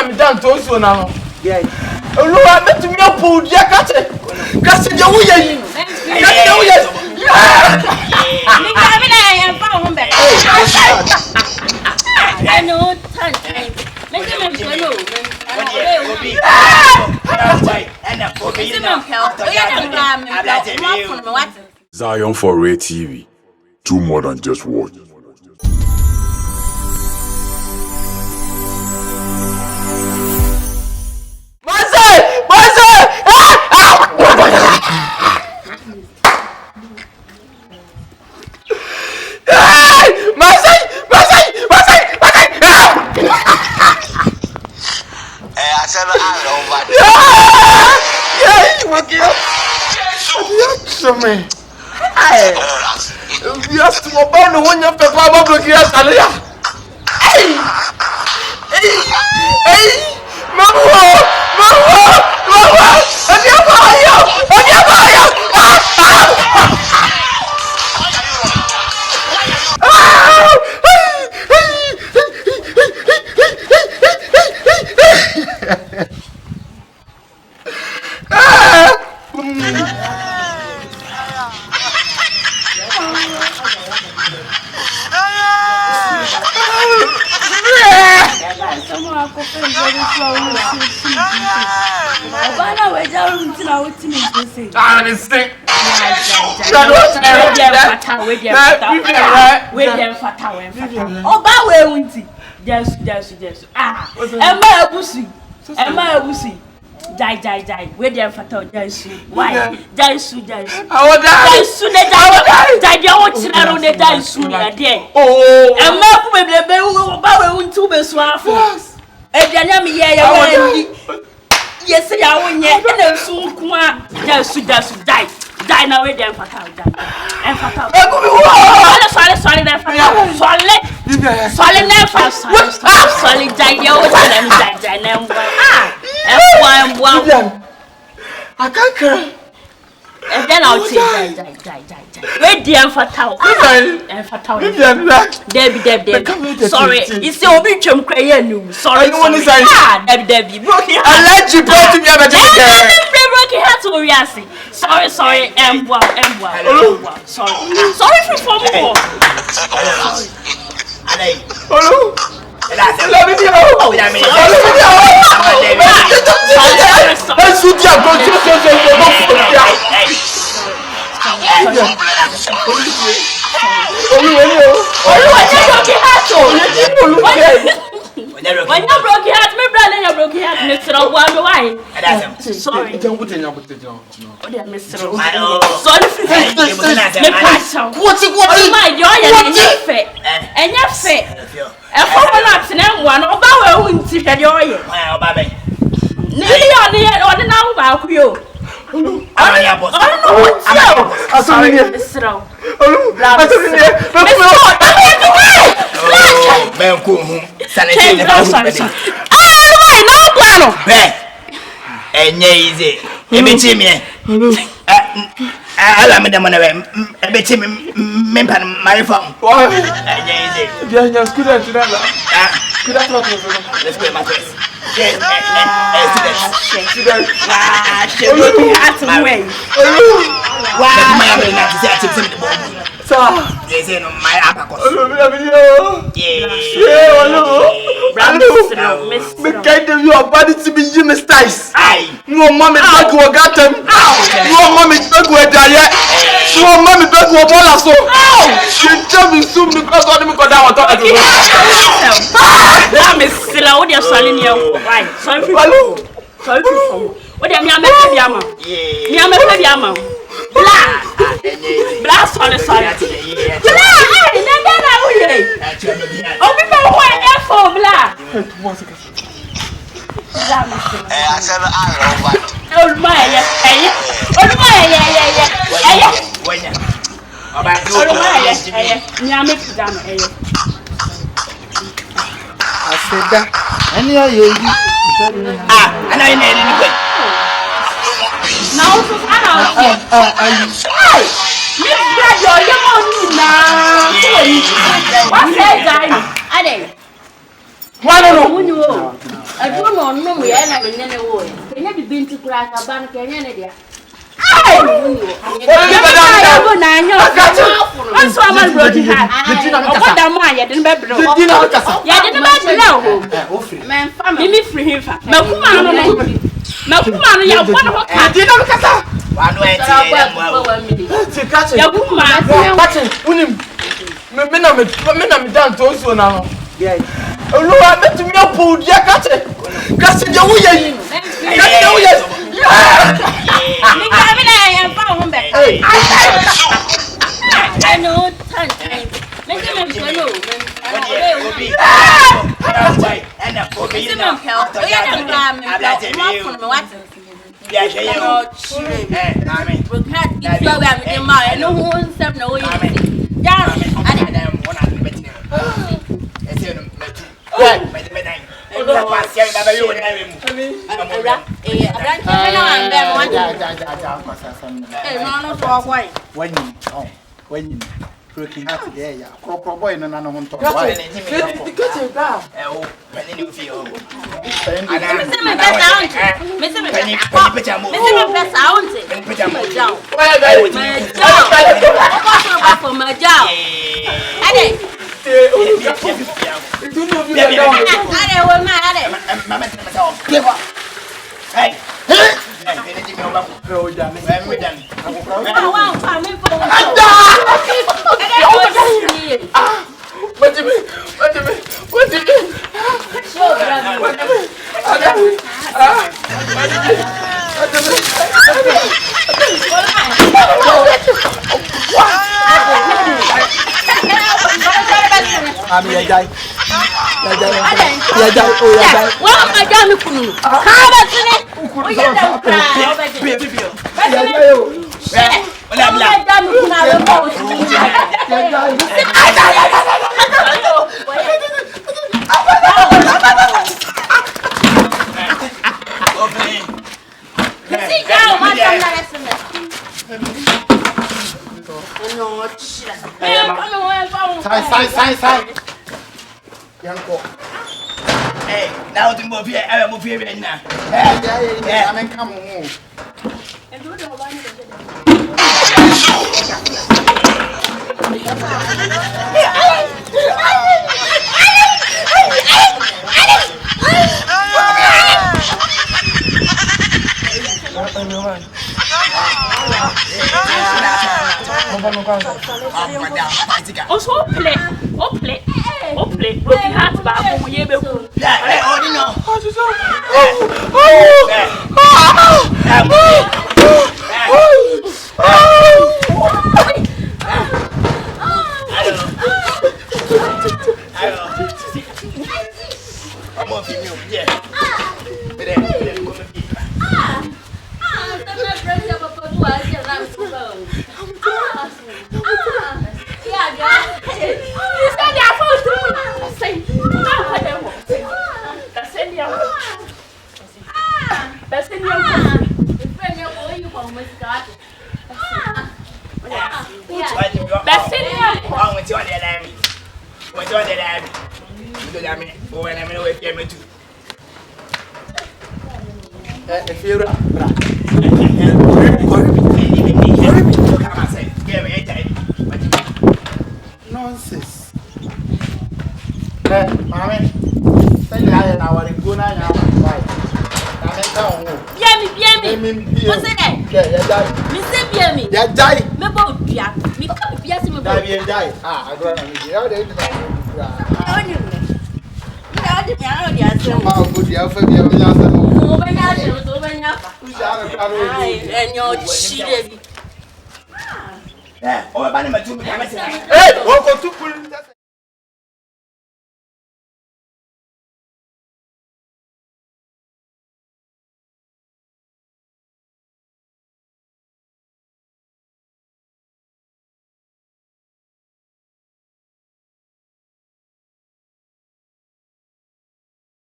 Me down to so now. Yeah. Oh no, I bet me up pull dear catch it. Catch it, you yeah. I know time. Let me go. Zion for Ray TV. Do more than just watch. Me. Yes, to about the one you have to follow the kids. Hey, Die. Where they are fatal, die. Why? Die. I will die. Die. You want to know the die soon. Oh, and my baby, to be swap. And then yes, I won't yet. Soon, just die. Die now, where they are fatal. And fatal. Sorry, I can't cry. And then I'll say die. Where the fatal? Debbie. Sorry, it's the obituary crying. Sorry, Debbie. I let you go to me about broken heart to Riasi. Sorry, sorry for more. Hello. When you broke your heart, my brother, you broke your heart, Mr. Why? Sorry. Don't put in your Mr. Sorry for my joy and your fit. And for one, about won't see your joy. Nearly on the now about you. Your body to be you mistakes. No mommy back will get them. No mommy back will die. No mommy back will fall so. You tell me soon because all them go down. I'm slow. You're selling your wine. Sorry for what am I? Blah, sorry. Now, so what's that? Why no? I don't know me and I never would. Can you be to crack a bank and any day? Working out today, yeah. Proper boy, no, no, no, talk. Why? Hey, now to move here, I move here now. I'm come home. Also play, broken heart back when you be. Yeah, I already know. Nonsense. Mommy, say I now are going now. What's that? Yeah, me. Yeah, die. Me both, yeah. Me come, yes, me both. Die. Ah, I don't Yeah, oh, I'm going to hey,